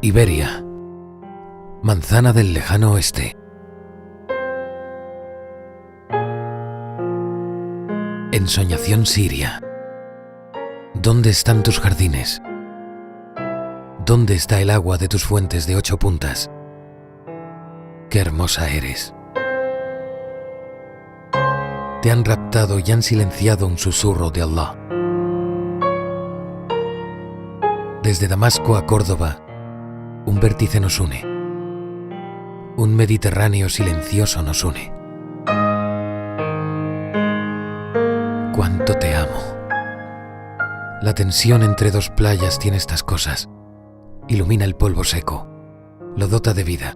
Iberia, manzana del lejano oeste. Ensoñación siria. ¿Dónde están tus jardines? ¿Dónde está el agua de tus fuentes de 8 puntas? ¡Qué hermosa eres! Te han raptado y han silenciado un susurro de Allah. Desde Damasco a Córdoba, un vértice nos une. Un Mediterráneo silencioso nos une. ¡Cuánto te amo! La tensión entre dos playas tiene estas cosas. Ilumina el polvo seco, lo dota de vida,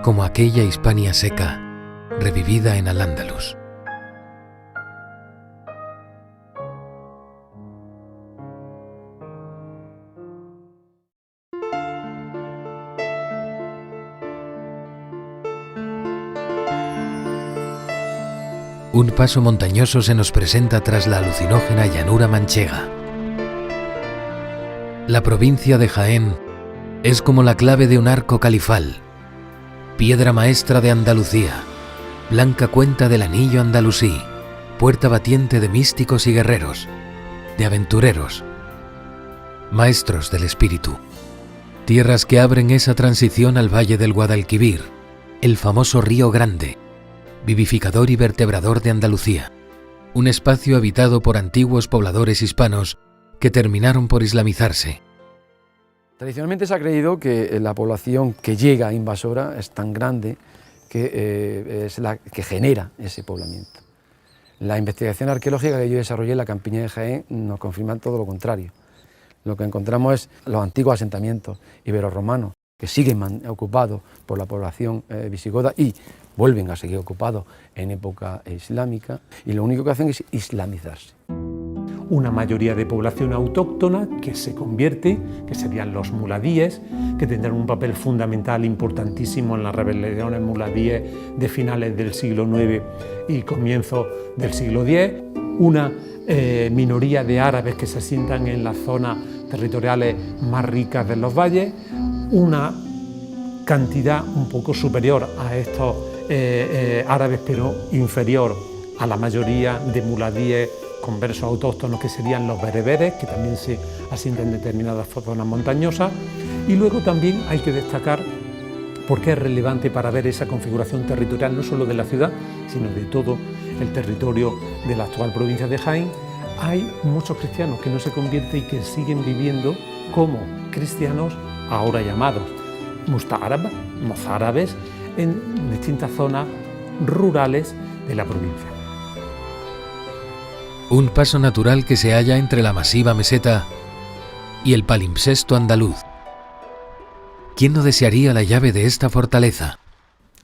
como aquella Hispania seca, revivida en Al-Ándalus. Un paso montañoso se nos presenta tras la alucinógena llanura manchega. La provincia de Jaén es como la clave de un arco califal, piedra maestra de Andalucía, blanca cuenta del anillo andalusí, puerta batiente de místicos y guerreros, de aventureros, maestros del espíritu. Tierras que abren esa transición al valle del Guadalquivir, el famoso Río Grande, vivificador y vertebrador de Andalucía, un espacio habitado por antiguos pobladores hispanos que terminaron por islamizarse. Tradicionalmente se ha creído que la población que llega invasora es tan grande que es la que genera ese poblamiento. La investigación arqueológica que yo desarrollé en la campiña de Jaén nos confirma todo lo contrario. Lo que encontramos es los antiguos asentamientos iberorromanos que siguen ocupados por la población visigoda y vuelven a seguir ocupados en época islámica, y lo único que hacen es islamizarse. Una mayoría de población autóctona que se convierte, que serían los muladíes, que tendrán un papel fundamental importantísimo en las rebeliones muladíes de finales del siglo IX y comienzos del siglo X, una minoría de árabes que se asientan en las zonas territoriales más ricas de los valles, una cantidad un poco superior a estos árabes, pero inferior a la mayoría de muladíes conversos autóctonos, que serían los bereberes, que también se asientan en determinadas zonas montañosas. Y luego también hay que destacar, porque es relevante para ver esa configuración territorial no solo de la ciudad, sino de todo el territorio de la actual provincia de Jaén, hay muchos cristianos que no se convierten y que siguen viviendo como cristianos, ahora llamados mozárabes, en distintas zonas rurales de la provincia. Un paso natural que se halla entre la masiva meseta y el palimpsesto andaluz. ¿Quién no desearía la llave de esta fortaleza?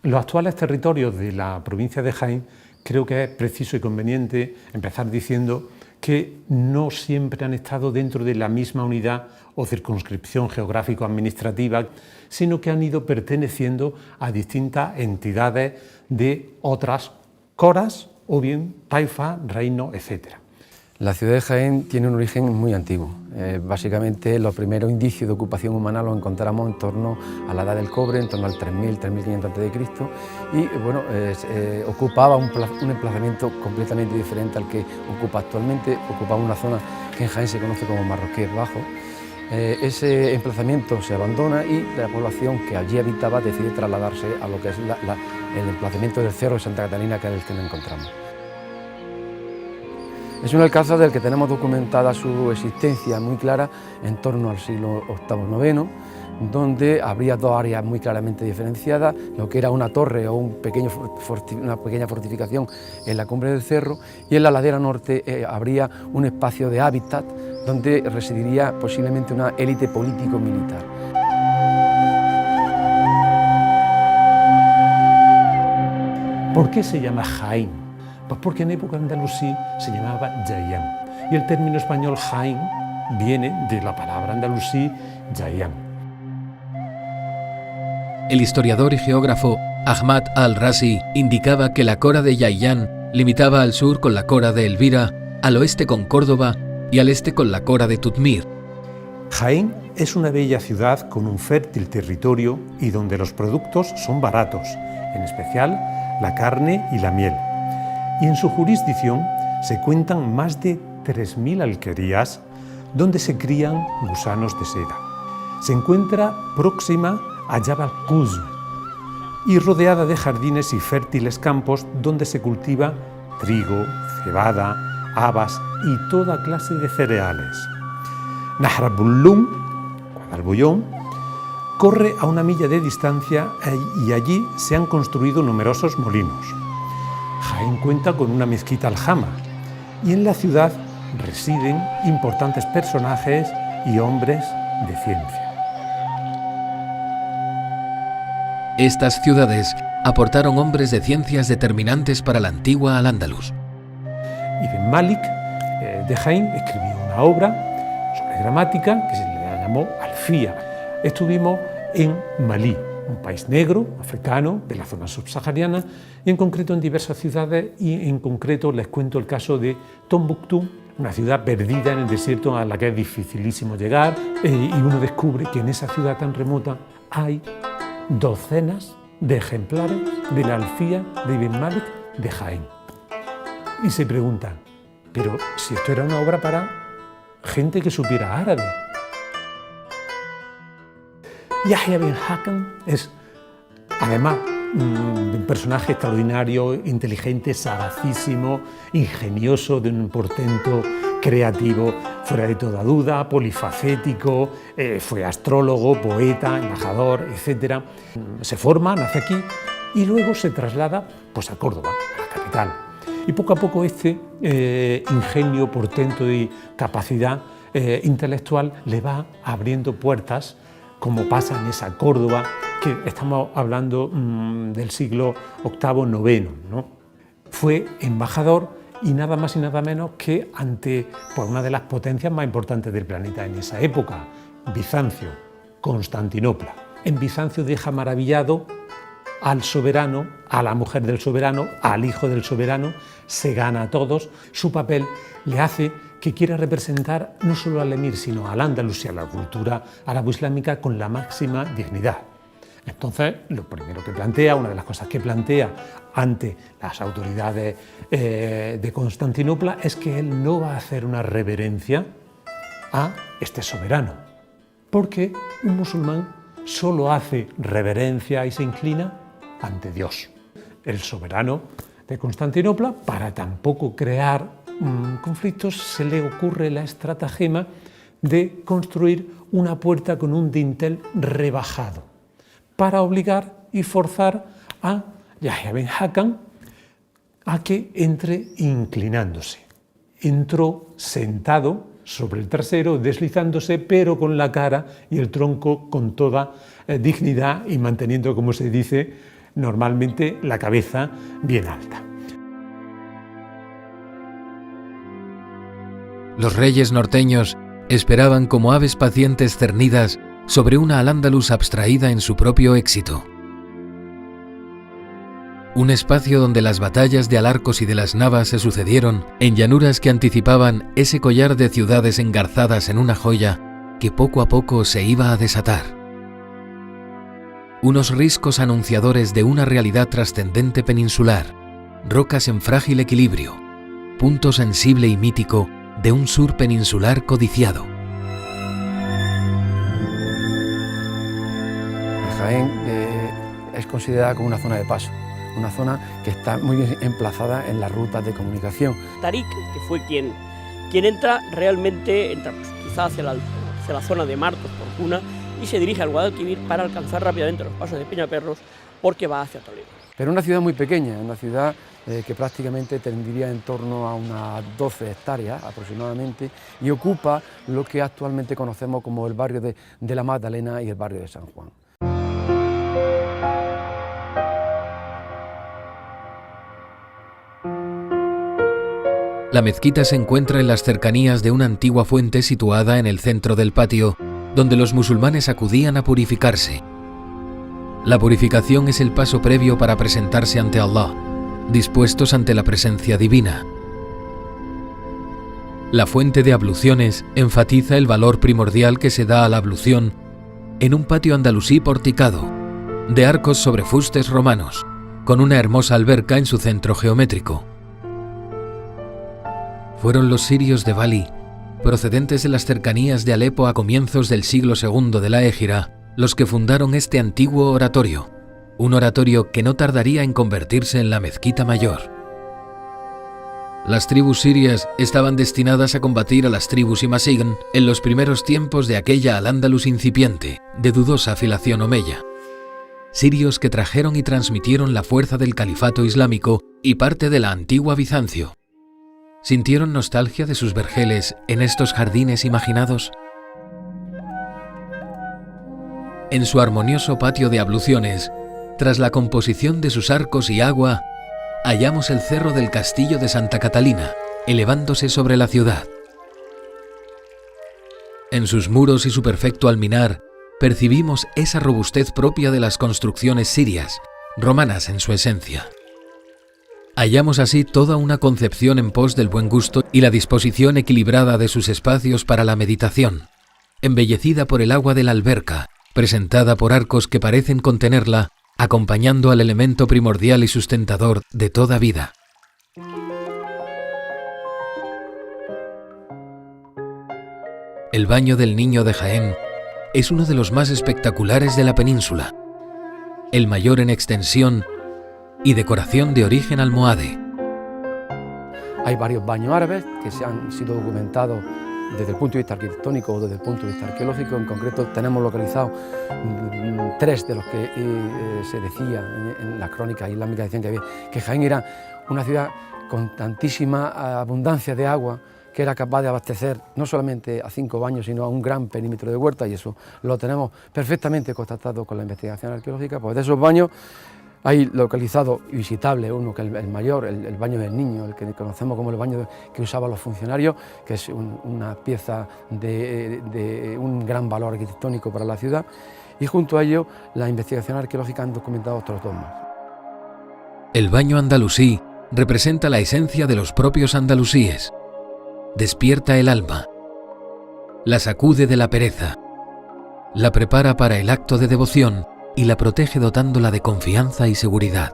Los actuales territorios de la provincia de Jaén, creo que es preciso y conveniente empezar diciendo que no siempre han estado dentro de la misma unidad o circunscripción geográfico-administrativa, sino que han ido perteneciendo a distintas entidades de otras coras o bien taifas, reinos, etc. La ciudad de Jaén tiene un origen muy antiguo. Básicamente los primeros indicios de ocupación humana los encontramos en torno a la edad del cobre, en torno al 3000, 3500 a.C. y bueno, ocupaba un emplazamiento completamente diferente al que ocupa actualmente. Ocupaba una zona que en Jaén se conoce como Marroquíes Bajo. Ese emplazamiento se abandona y la población que allí habitaba decide trasladarse a lo que es el emplazamiento del Cerro de Santa Catalina, que es el que nos encontramos. Es un alcázar del que tenemos documentada su existencia muy clara en torno al siglo VIII-IX, donde habría dos áreas muy claramente diferenciadas, lo que era una torre o una pequeña fortificación en la cumbre del cerro, y en la ladera norte habría un espacio de hábitat donde residiría posiblemente una élite político-militar. ¿Por qué se llama Jaén? Pues porque en época andalusí se llamaba Jaén, y el término español Jaén viene de la palabra andalusí Jaén. El historiador y geógrafo Ahmad al-Razi indicaba que la cora de Jaén limitaba al sur con la cora de Elvira, al oeste con Córdoba y al este con la cora de Tutmir. Jaén es una bella ciudad con un fértil territorio y donde los productos son baratos, en especial la carne y la miel. Y en su jurisdicción se cuentan más de 3.000 alquerías donde se crían gusanos de seda. Se encuentra próxima a Jabal Quz y rodeada de jardines y fértiles campos donde se cultiva trigo, cebada, habas y toda clase de cereales. Nahr-Bullum, Guadalbullón, corre a 1 milla de distancia y allí se han construido numerosos molinos. Jaén cuenta con una mezquita aljama y en la ciudad residen importantes personajes y hombres de ciencia. Estas ciudades aportaron hombres de ciencias determinantes para la antigua Al-Ándalus. Ibn Malik de Jaén escribió una obra sobre gramática que se le llamó Alfía. Estuvimos en Malí, un país negro, africano, de la zona subsahariana, y en concreto en diversas ciudades, y en concreto les cuento el caso de Tombuctú, una ciudad perdida en el desierto a la que es dificilísimo llegar, y uno descubre que en esa ciudad tan remota hay docenas de ejemplares de la Alfía de Ibn Malik de Jaén. Y se preguntan, pero si esto era una obra para gente que supiera árabe. Yahya bin Hakam es, además, un personaje extraordinario, inteligente, sagacísimo, ingenioso, de un portento creativo, fuera de toda duda, polifacético, fue astrólogo, poeta, embajador, etc. Se forma, nace aquí y luego se traslada pues, a Córdoba, a la capital. Y poco a poco este ingenio, portento y capacidad intelectual le va abriendo puertas, como pasa en esa Córdoba, que estamos hablando del siglo VIII, IX, ¿no? Fue embajador y nada más y nada menos que ante una de las potencias más importantes del planeta en esa época, Bizancio, Constantinopla. En Bizancio deja maravillado al soberano, a la mujer del soberano, al hijo del soberano, se gana a todos. Su papel le hace que quiera representar no solo al emir, sino al Andalus y a la cultura árabo-islámica con la máxima dignidad. Entonces, lo primero que plantea, una de las cosas que plantea ante las autoridades de Constantinopla es que él no va a hacer una reverencia a este soberano, porque un musulmán solo hace reverencia y se inclina ante Dios. El soberano de Constantinopla, para tampoco crear conflictos, se le ocurre la estratagema de construir una puerta con un dintel rebajado para obligar y forzar a Yahya bin Hakam a que entre inclinándose. Entró sentado sobre el trasero, deslizándose, pero con la cara y el tronco con toda dignidad y manteniendo, como se dice normalmente, la cabeza bien alta. Los reyes norteños esperaban como aves pacientes cernidas sobre una Al-Ándalus abstraída en su propio éxito. Un espacio donde las batallas de Alarcos y de las Navas se sucedieron en llanuras que anticipaban ese collar de ciudades engarzadas en una joya que poco a poco se iba a desatar. Unos riscos anunciadores de una realidad trascendente peninsular, rocas en frágil equilibrio, punto sensible y mítico de un sur peninsular codiciado. Jaén es considerada como una zona de paso, una zona que está muy bien emplazada en las rutas de comunicación. Tarik, que fue quien entra realmente, pues, quizá hacia la zona de Martos por Cuna y se dirige al Guadalquivir para alcanzar rápidamente los pasos de Peñaperros porque va hacia Toledo. Pero una ciudad muy pequeña, una ciudad que prácticamente tendría en torno a unas 12 hectáreas aproximadamente y ocupa lo que actualmente conocemos como el barrio de la Magdalena y el barrio de San Juan. La mezquita se encuentra en las cercanías de una antigua fuente situada en el centro del patio, donde los musulmanes acudían a purificarse. La purificación es el paso previo para presentarse ante Allah, dispuestos ante la presencia divina. La fuente de abluciones enfatiza el valor primordial que se da a la ablución en un patio andalusí porticado, de arcos sobre fustes romanos, con una hermosa alberca en su centro geométrico. Fueron los sirios de Bali, procedentes de las cercanías de Alepo a comienzos del siglo II de la Égira, los que fundaron este antiguo oratorio, un oratorio que no tardaría en convertirse en la mezquita mayor. Las tribus sirias estaban destinadas a combatir a las tribus Imazigh en los primeros tiempos de aquella Al-Ándalus incipiente, de dudosa afiliación omeya. Sirios que trajeron y transmitieron la fuerza del califato islámico y parte de la antigua Bizancio. ¿Sintieron nostalgia de sus vergeles en estos jardines imaginados? En su armonioso patio de abluciones, tras la composición de sus arcos y agua, hallamos el cerro del castillo de Santa Catalina, elevándose sobre la ciudad. En sus muros y su perfecto alminar, percibimos esa robustez propia de las construcciones sirias, romanas en su esencia. Hallamos así toda una concepción en pos del buen gusto y la disposición equilibrada de sus espacios para la meditación, embellecida por el agua de la alberca, presentada por arcos que parecen contenerla, acompañando al elemento primordial y sustentador de toda vida. El baño del Niño de Jaén es uno de los más espectaculares de la península, el mayor en extensión y decoración de origen almohade. Hay varios baños árabes que se han sido documentados desde el punto de vista arquitectónico o desde el punto de vista arqueológico. En concreto tenemos localizados 3 de los que se decía en las crónicas islámicas, decían que Jaén era una ciudad con tantísima abundancia de agua que era capaz de abastecer no solamente a 5 baños, sino a un gran perímetro de huerta, y eso lo tenemos perfectamente constatado con la investigación arqueológica. Pues de esos baños hay localizado y visitable uno que es el mayor, el baño del Niño, el que conocemos como el baño que usaban los funcionarios, que es una pieza de un gran valor arquitectónico para la ciudad, y junto a ello la investigación arqueológica han documentado otros 2 más. El baño andalusí representa la esencia de los propios andalusíes. Despierta el alma, la sacude de la pereza, la prepara para el acto de devoción y la protege dotándola de confianza y seguridad.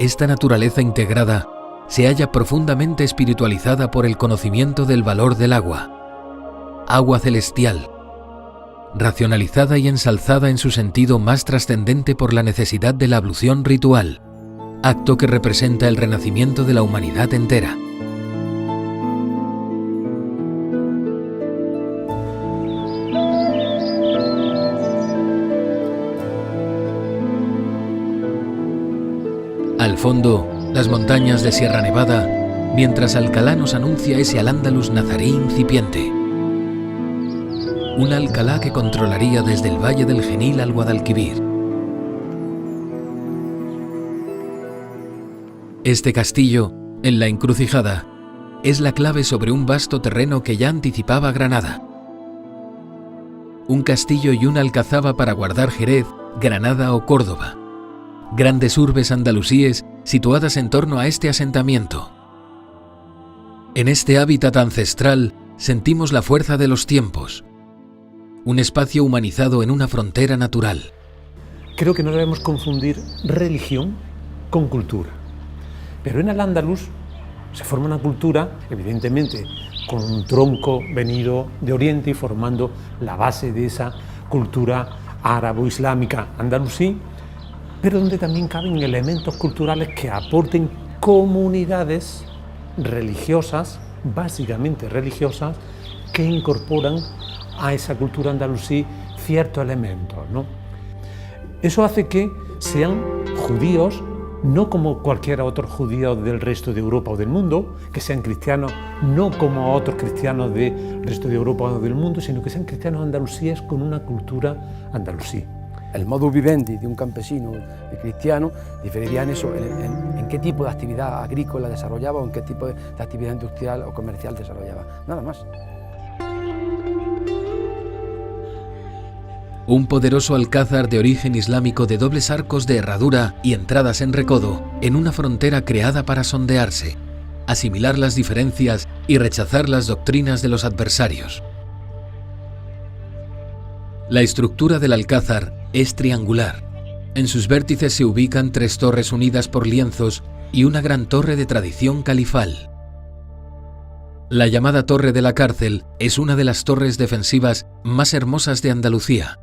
Esta naturaleza integrada se halla profundamente espiritualizada por el conocimiento del valor del agua, agua celestial, racionalizada y ensalzada en su sentido más trascendente por la necesidad de la ablución ritual, acto que representa el renacimiento de la humanidad entera. Al fondo, las montañas de Sierra Nevada, mientras Alcalá nos anuncia ese Al-Ándalus nazarí incipiente. Un Alcalá que controlaría desde el Valle del Genil al Guadalquivir. Este castillo, en la encrucijada, es la clave sobre un vasto terreno que ya anticipaba Granada. Un castillo y una alcazaba para guardar Jerez, Granada o Córdoba. Grandes urbes andalusíes situadas en torno a este asentamiento. En este hábitat ancestral sentimos la fuerza de los tiempos, un espacio humanizado en una frontera natural. Creo que no debemos confundir religión con cultura. Pero en Al-Ándalus se forma una cultura, evidentemente, con un tronco venido de Oriente y formando la base de esa cultura árabo-islámica andalusí, pero donde también caben elementos culturales que aporten comunidades religiosas, básicamente religiosas, que incorporan a esa cultura andalusí ciertos elementos, ¿no? Eso hace que sean judíos, no como cualquier otro judío del resto de Europa o del mundo, que sean cristianos no como otros cristianos del resto de Europa o del mundo, sino que sean cristianos andalusíes con una cultura andalusí. El modus vivendi de un campesino cristiano diferiría en eso, en qué tipo de actividad agrícola desarrollaba o en qué tipo de actividad industrial o comercial desarrollaba, nada más. Un poderoso alcázar de origen islámico de dobles arcos de herradura y entradas en recodo en una frontera creada para sondearse, asimilar las diferencias y rechazar las doctrinas de los adversarios. La estructura del alcázar es triangular. En sus vértices se ubican 3 torres unidas por lienzos y una gran torre de tradición califal. La llamada Torre de la Cárcel es una de las torres defensivas más hermosas de Andalucía.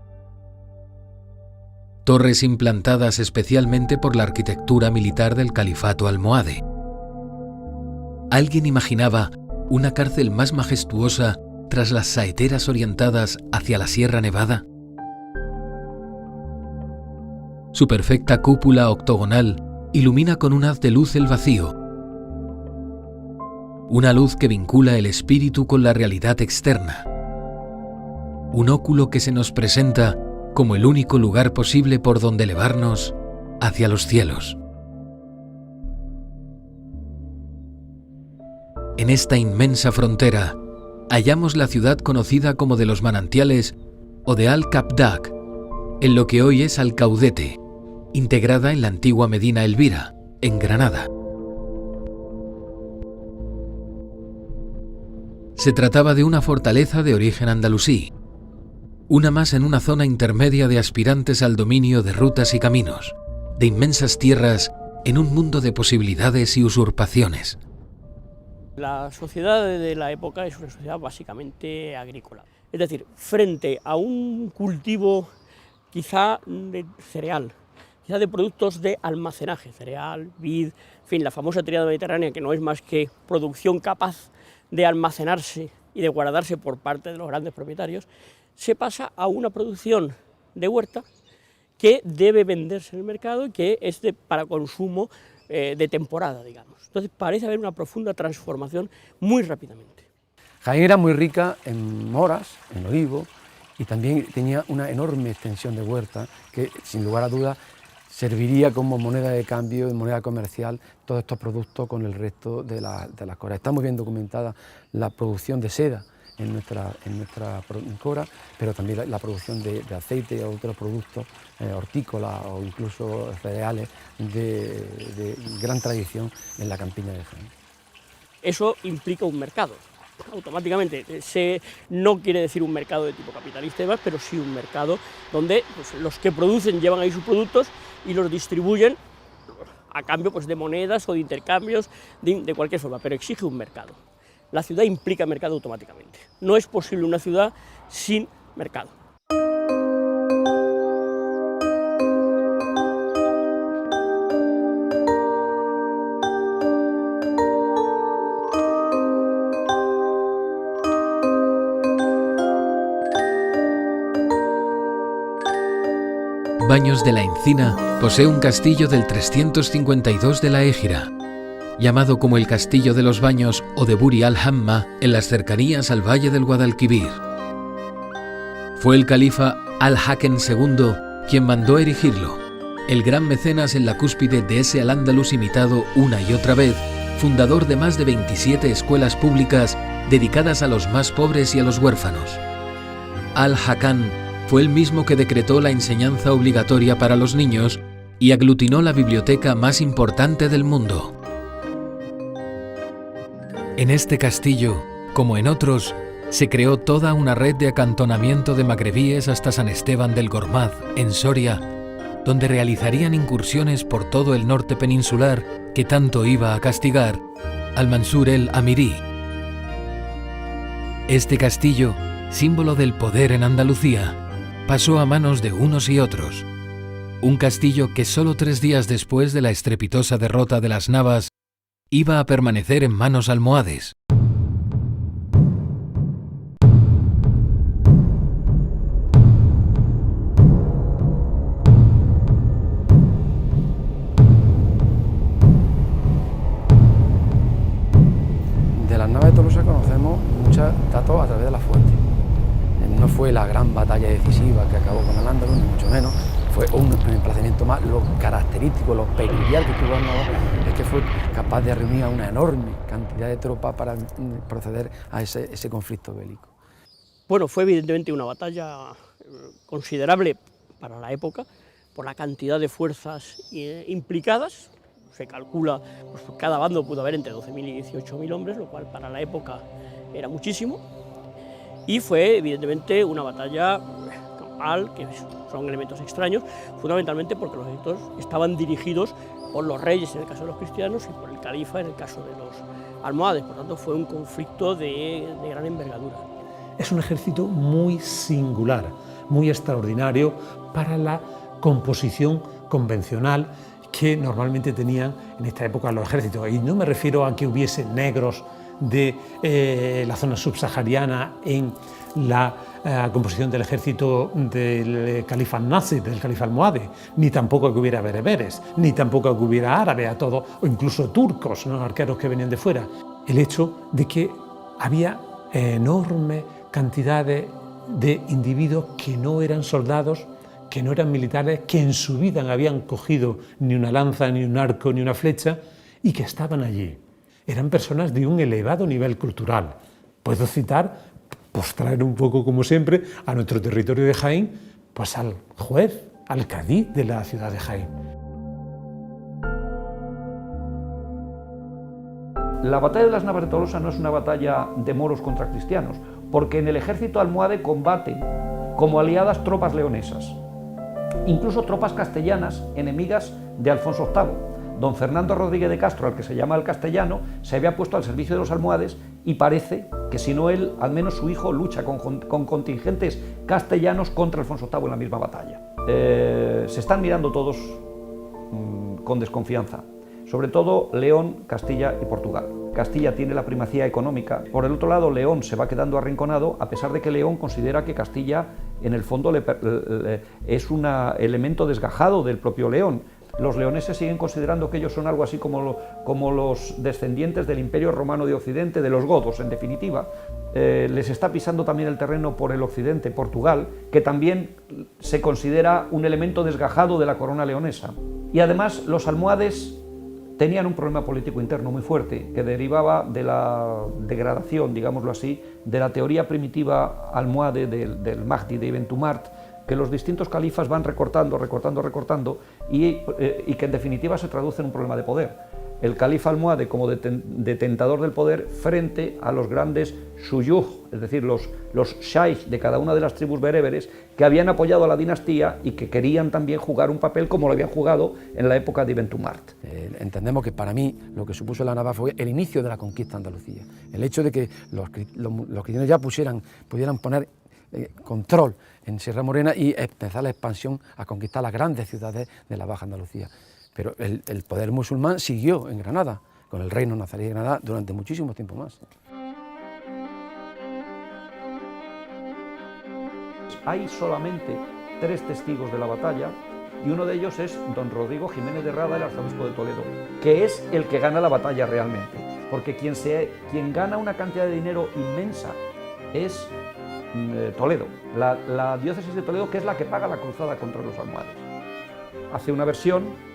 Torres implantadas especialmente por la arquitectura militar del califato almohade. ¿Alguien imaginaba una cárcel más majestuosa tras las saeteras orientadas hacia la Sierra Nevada? Su perfecta cúpula octogonal ilumina con un haz de luz el vacío. Una luz que vincula el espíritu con la realidad externa. Un óculo que se nos presenta como el único lugar posible por donde elevarnos hacia los cielos. En esta inmensa frontera hallamos la ciudad conocida como de los manantiales o de Al-Kabdak, en lo que hoy es Alcaudete, integrada en la antigua Medina Elvira, en Granada. Se trataba de una fortaleza de origen andalusí, una más en una zona intermedia de aspirantes al dominio de rutas y caminos, de inmensas tierras en un mundo de posibilidades y usurpaciones. La sociedad de la época es una sociedad básicamente agrícola, es decir, frente a un cultivo quizá de cereal, quizá de productos de almacenaje, cereal, vid, en fin, la famosa tríada mediterránea, que no es más que producción capaz de almacenarse y de guardarse por parte de los grandes propietarios, se pasa a una producción de huerta que debe venderse en el mercado y que es para consumo de temporada, digamos. Entonces parece haber una profunda transformación muy rápidamente. Jaén era muy rica en moras, en olivo, y también tenía una enorme extensión de huerta que, sin lugar a dudas, serviría como moneda de cambio y moneda comercial todos estos productos con el resto de las coras. Está muy bien documentada la producción de seda en nuestra cora, pero también la producción de aceite o otros productos hortícolas o incluso cereales de gran tradición en la campiña de Jaén. Eso implica un mercado. Automáticamente, no quiere decir un mercado de tipo capitalista y demás, pero sí un mercado donde pues, los que producen llevan ahí sus productos y los distribuyen a cambio pues, de monedas o de intercambios de cualquier forma, pero exige un mercado. La ciudad implica mercado automáticamente. No es posible una ciudad sin mercado. Baños de la Encina posee un castillo del 352 de la Égira, llamado como el Castillo de los Baños o de Buri al-Hamma en las cercanías al Valle del Guadalquivir. Fue el califa Al-Hakem II quien mandó erigirlo, el gran mecenas en la cúspide de ese Al-Ándalus imitado una y otra vez, fundador de más de 27 escuelas públicas dedicadas a los más pobres y a los huérfanos. Al-Hakem fue el mismo que decretó la enseñanza obligatoria para los niños y aglutinó la biblioteca más importante del mundo. En este castillo, como en otros, se creó toda una red de acantonamiento de magrebíes hasta San Esteban del Gormaz, en Soria, donde realizarían incursiones por todo el norte peninsular que tanto iba a castigar Al-Mansur el-Amirí. Este castillo, símbolo del poder en Andalucía, pasó a manos de unos y otros. Un castillo que solo 3 días después de la estrepitosa derrota de las Navas iba a permanecer en manos almohades. De las Navas de Tolosa conocemos muchos datos a través de la fuente. No fue la gran batalla decisiva que acabó con Al-Ándalus, ni mucho menos, fue un emplazamiento más. Lo característico, lo peculiar que tuvo Al-Návar es que fue capaz de reunir a una enorme cantidad de tropas para proceder a ese conflicto bélico. Bueno, fue evidentemente una batalla considerable para la época, por la cantidad de fuerzas implicadas, se calcula, pues cada bando pudo haber entre 12.000 y 18.000 hombres, lo cual para la época era muchísimo, y fue evidentemente una batalla campal, que son elementos extraños, fundamentalmente porque los ejércitos estaban dirigidos por los reyes en el caso de los cristianos y por el califa en el caso de los almohades, por tanto fue un conflicto de gran envergadura. Es un ejército muy singular, muy extraordinario para la composición convencional que normalmente tenían en esta época los ejércitos. Y no me refiero a que hubiese negros de la zona subsahariana en la composición del ejército del califa nazi, del califa almohade, ni tampoco que hubiera bereberes, ni tampoco que hubiera árabes a todo, o incluso turcos, ¿no? Arqueros que venían de fuera. El hecho de que había enormes cantidades de individuos que no eran soldados, que no eran militares, que en su vida no habían cogido ni una lanza, ni un arco, ni una flecha, y que estaban allí. Eran personas de un elevado nivel cultural. Puedo citar, pues traer un poco como siempre a nuestro territorio de Jaén, pues al juez, al cadí de la ciudad de Jaén. La batalla de las Navas de Tolosa no es una batalla de moros contra cristianos, porque en el ejército almohade combaten como aliadas tropas leonesas, incluso tropas castellanas enemigas de Alfonso VIII. Don Fernando Rodríguez de Castro, al que se llama el Castellano, se había puesto al servicio de los almohades y parece que si no él, al menos su hijo lucha con contingentes castellanos contra Alfonso VIII en la misma batalla. Se están mirando todos con desconfianza, sobre todo León, Castilla y Portugal. Castilla tiene la primacía económica. Por el otro lado, León se va quedando arrinconado, a pesar de que León considera que Castilla, en el fondo, es un elemento desgajado del propio León. Los leoneses siguen considerando que ellos son algo así como los descendientes del Imperio Romano de Occidente, de los godos, en definitiva. Les está pisando también el terreno por el occidente, Portugal, que también se considera un elemento desgajado de la corona leonesa. Y además, los almohades tenían un problema político interno muy fuerte, que derivaba de la degradación, digámoslo así, de la teoría primitiva almohade del Mahdi de Ibn Tumart, que los distintos califas van recortando y que en definitiva se traduce en un problema de poder. El califa almohade como detentador del poder frente a los grandes shuyukh, es decir, los shaykh de cada una de las tribus bereberes que habían apoyado a la dinastía y que querían también jugar un papel como lo habían jugado en la época de Ibn Tumart. Entendemos que para mí lo que supuso la Nava fue el inicio de la conquista de Andalucía, el hecho de que los cristianos ya pudieran poner control en Sierra Morena y empezar la expansión a conquistar las grandes ciudades de la Baja Andalucía. Pero el poder musulmán siguió en Granada, con el reino nazarí de Granada, durante muchísimo tiempo más. Hay solamente 3 testigos de la batalla y uno de ellos es don Rodrigo Jiménez de Rada, el arzobispo de Toledo, que es el que gana la batalla realmente, porque quien gana una cantidad de dinero inmensa es Toledo, la diócesis de Toledo, que es la que paga la cruzada contra los almohades. Hace una versión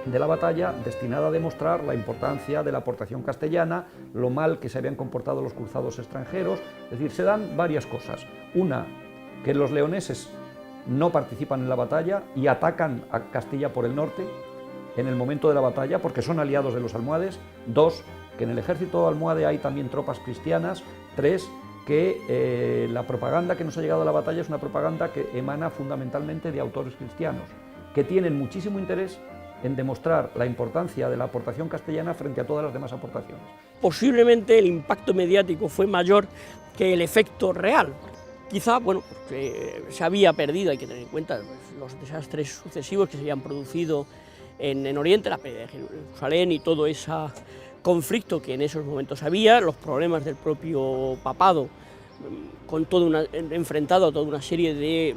de la batalla destinada a demostrar la importancia de la aportación castellana, lo mal que se habían comportado los cruzados extranjeros, es decir, se dan varias cosas. Una, que los leoneses no participan en la batalla y atacan a Castilla por el norte en el momento de la batalla porque son aliados de los almohades. 2, que en el ejército almohade hay también tropas cristianas. 3, que la propaganda que nos ha llegado a la batalla es una propaganda que emana fundamentalmente de autores cristianos, que tienen muchísimo interés en demostrar la importancia de la aportación castellana frente a todas las demás aportaciones. Posiblemente el impacto mediático fue mayor que el efecto real. Quizá, bueno, porque se había perdido, hay que tener en cuenta los desastres sucesivos que se habían producido en Oriente, la pérdida de Jerusalén y todo ese conflicto que en esos momentos había, los problemas del propio papado, con enfrentado a toda una serie de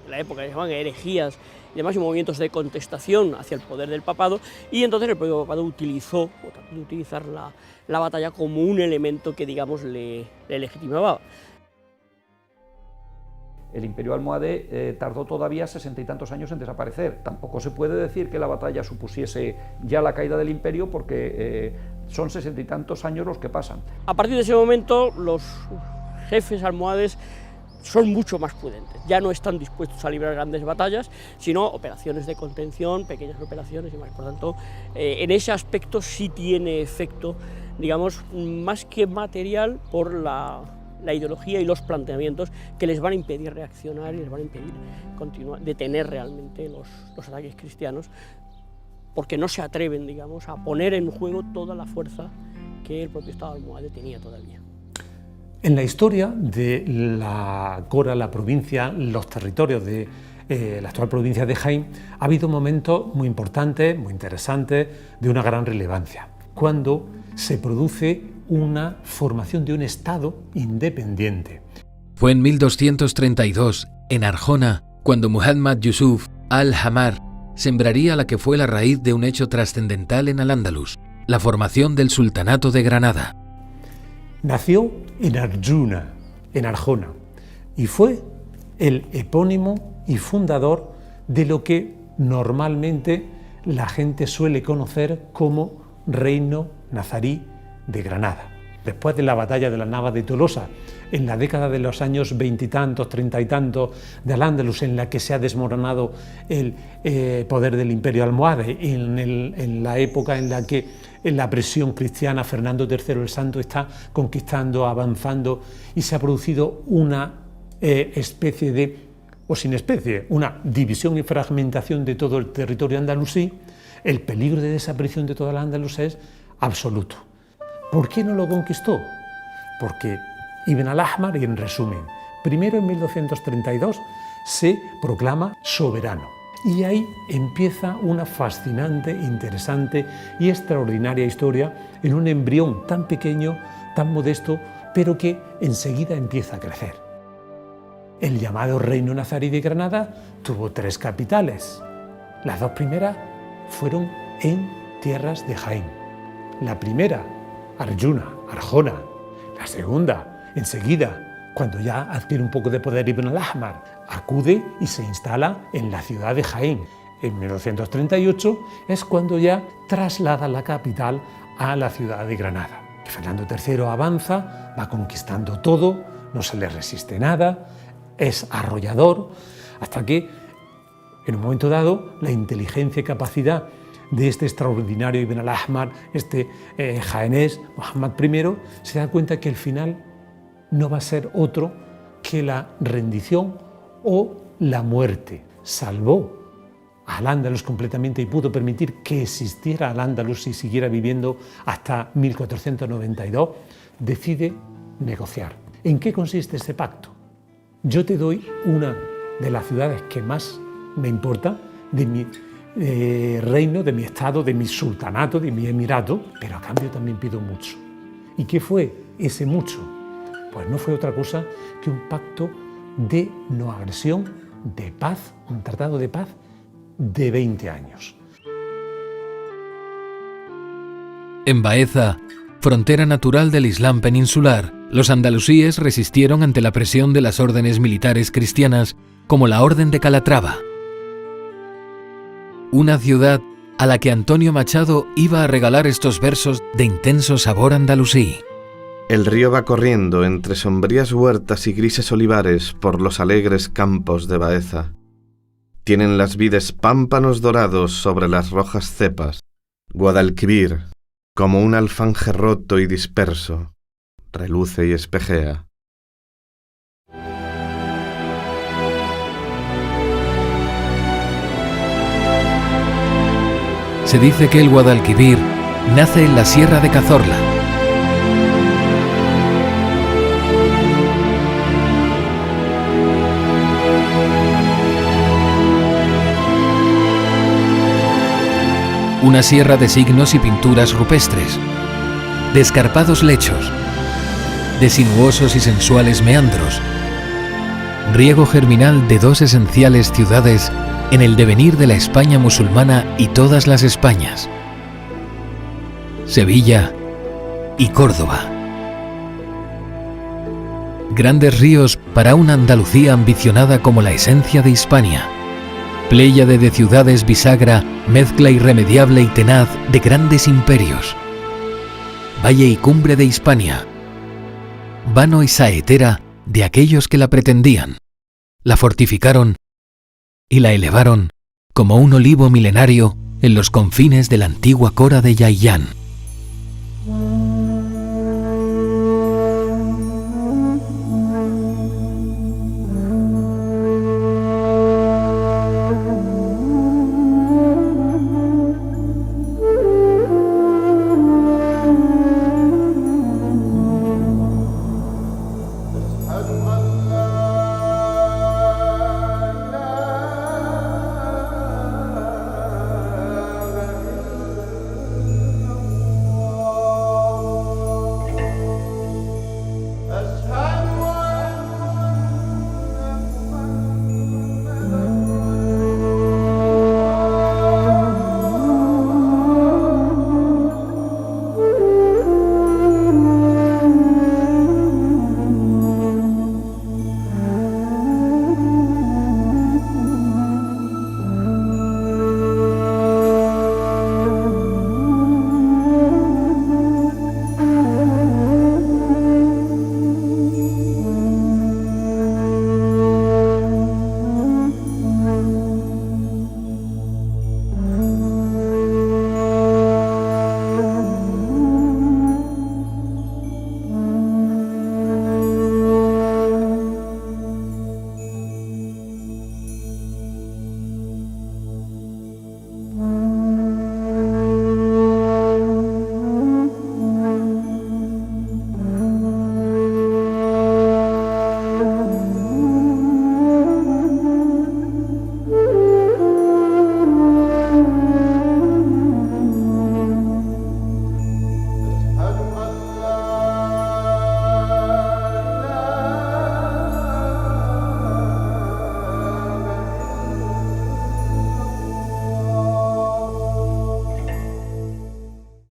la época que se llamaban herejías y demás, y movimientos de contestación hacia el poder del papado, y entonces el propio papado trató de utilizar la batalla como un elemento que, digamos, le legitimaba. El imperio almohade tardó todavía 60 y tantos años en desaparecer. Tampoco se puede decir que la batalla supusiese ya la caída del imperio, porque son 60 y tantos años los que pasan. A partir de ese momento, los jefes almohades son mucho más prudentes, ya no están dispuestos a librar grandes batallas, sino operaciones de contención, pequeñas operaciones y más. Por tanto, en ese aspecto sí tiene efecto, digamos, más que material, por la ideología y los planteamientos que les van a impedir reaccionar y les van a impedir detener realmente los ataques cristianos, porque no se atreven, digamos, a poner en juego toda la fuerza que el propio Estado almohade tenía todavía. En la historia de la provincia, los territorios de la actual provincia de Jaén, ha habido momentos muy importantes, muy interesantes, de una gran relevancia, cuando se produce una formación de un Estado independiente. Fue en 1232, en Arjona, cuando Muhammad Yusuf al-Hamar sembraría la que fue la raíz de un hecho trascendental en Al-Ándalus, la formación del Sultanato de Granada. Nació en Arjuna, en Arjona, y fue el epónimo y fundador de lo que normalmente la gente suele conocer como Reino Nazarí de Granada. Después de la batalla de las Navas de Tolosa, en la década de los años 20 y tantos, 30 y tantos de Al-Ándalus, en la que se ha desmoronado el poder del Imperio almohade, en la época en la que en la presión cristiana Fernando III el Santo está conquistando, avanzando, y se ha producido una especie de, o sin especie, una división y fragmentación de todo el territorio andalusí. El peligro de desaparición de toda la Andalus es absoluto. ¿Por qué no lo conquistó? Porque Ibn al-Ahmar, y en resumen, primero en 1232 se proclama soberano, y ahí empieza una fascinante, interesante y extraordinaria historia en un embrión tan pequeño, tan modesto, pero que enseguida empieza a crecer. El llamado Reino Nazarí de Granada tuvo 3 capitales. Las 2 primeras fueron en tierras de Jaén. La primera, Arjona. La segunda, enseguida, cuando ya adquiere un poco de poder Ibn al-Ahmar, acude y se instala en la ciudad de Jaén. En 1938 es cuando ya traslada la capital a la ciudad de Granada. Fernando III avanza, va conquistando todo, no se le resiste nada, es arrollador, hasta que en un momento dado la inteligencia y capacidad de este extraordinario Ibn al-Ahmar, este jaenés, Muhammad I, se da cuenta que el final no va a ser otro que la rendición o la muerte. Salvó a Al-Ándalus completamente y pudo permitir que existiera Al-Ándalus y siguiera viviendo hasta 1492, decide negociar. ¿En qué consiste este pacto? Yo te doy una de las ciudades que más me importa de mi reino, de mi estado, de mi sultanato, de mi emirato, pero a cambio también pido mucho. ¿Y qué fue ese mucho? Pues no fue otra cosa que un pacto de no agresión, de paz, un tratado de paz de 20 años. En Baeza, frontera natural del Islam peninsular, los andalusíes resistieron ante la presión de las órdenes militares cristianas, como la Orden de Calatrava. Una ciudad a la que Antonio Machado iba a regalar estos versos de intenso sabor andalusí. El río va corriendo entre sombrías huertas y grises olivares por los alegres campos de Baeza. Tienen las vides pámpanos dorados sobre las rojas cepas. Guadalquivir, como un alfanje roto y disperso, reluce y espejea. Se dice que el Guadalquivir nace en la Sierra de Cazorla. Una sierra de signos y pinturas rupestres, de escarpados lechos, de sinuosos y sensuales meandros, riego germinal de 2 esenciales ciudades en el devenir de la España musulmana y todas las Españas: Sevilla y Córdoba. Grandes ríos para una Andalucía ambicionada como la esencia de Hispania. Pléyade de ciudades bisagra, mezcla irremediable y tenaz de grandes imperios. Valle y cumbre de Hispania. Vano y saetera de aquellos que la pretendían, la fortificaron y la elevaron como un olivo milenario en los confines de la antigua Cora de Yaiyán.